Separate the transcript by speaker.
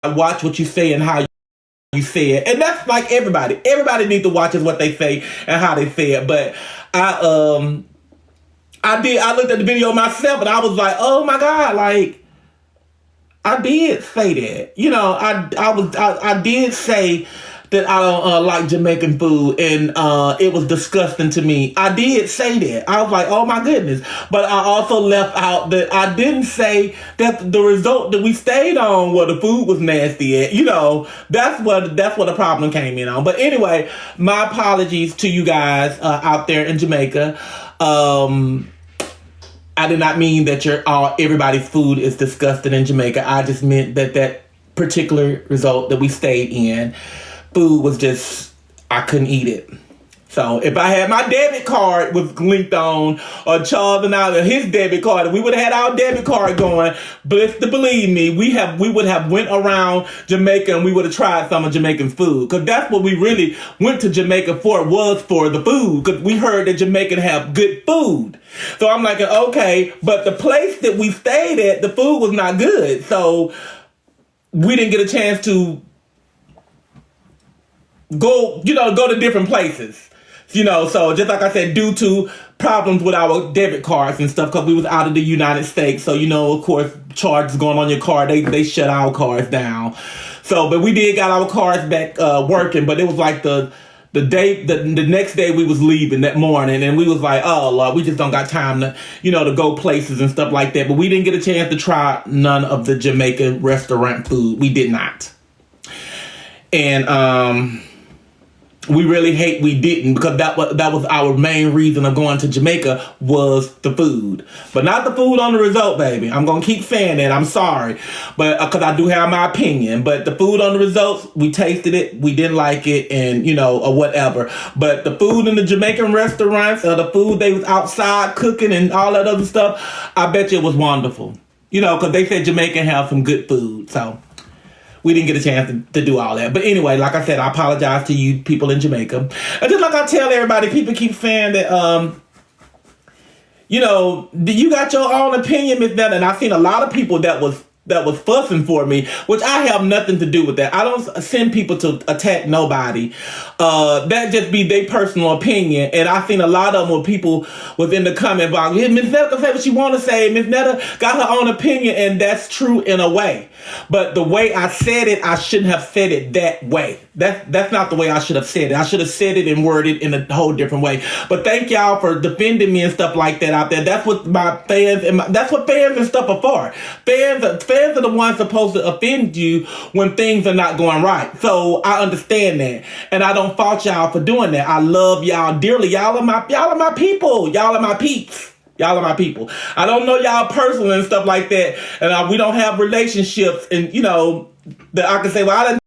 Speaker 1: watch what you say and how you say it. And that's like everybody. Everybody needs to watch is what they say and how they say it. But I looked at the video myself and I was like, oh my God, like I did say that. You know, I did say that I don't like Jamaican food, and it was disgusting to me. I did say that. I was like, oh my goodness. But I also left out that I didn't say that the result that we stayed on where the food was nasty at. You know, that's what the problem came in on. But anyway, my apologies to you guys out there in Jamaica. I did not mean that everybody's food is disgusting in Jamaica. I just meant that particular result that we stayed in, food was just, I couldn't eat it. So if I had my debit card was linked on, or Charles and I, his debit card, if we would have had our debit card going, believe me, we would have went around Jamaica and we would have tried some of Jamaican food. Because that's what we really went to Jamaica for, was for the food. Because we heard that Jamaican have good food. So I'm like, okay, but the place that we stayed at, the food was not good. So we didn't get a chance to go to different places. You know, so just like I said, due to problems with our debit cards and stuff, because we was out of the United States. So, you know, of course, charges going on your card, they shut our cards down. So, but we did got our cards back working, but it was like the next day we was leaving that morning, and we was like, oh Lord, we just don't got time to, to go places and stuff like that. But we didn't get a chance to try none of the Jamaican restaurant food. We did not. And, we really hate we didn't, because that was our main reason of going to Jamaica, was the food. But not the food on the result, baby. I'm going to keep saying that. I'm sorry. But because I do have my opinion. But the food on the results, we tasted it. We didn't like it, and, or whatever. But the food in the Jamaican restaurants, or the food they was outside cooking and all that other stuff, I bet you it was wonderful. Because they said Jamaican have some good food. So we didn't get a chance to do all that. But anyway, like I said, I apologize to you people in Jamaica. And just like I tell everybody, people keep saying that, you got your own opinion, Miss Netta. And I've seen a lot of people that was fussing for me, which I have nothing to do with that. I don't send people to attack nobody. That just be their personal opinion. And I've seen a lot of them where people was in the comment box, Miss Netta can say what she want to say. Miss Netta got her own opinion, and that's true in a way. But the way I said it, I shouldn't have said it that way. That's not the way I should have said it. I should have said it and worded in a whole different way. But thank y'all for defending me and stuff like that out there. That's what my fans that's what fans and stuff are for. Fans are the ones supposed to offend you when things are not going right. So I understand that, and I don't fault y'all for doing that. I love y'all dearly. Y'all are my people. Y'all are my peeps. Y'all are my people. I don't know y'all personally and stuff like that, and we don't have relationships, and that I can say, well, I didn't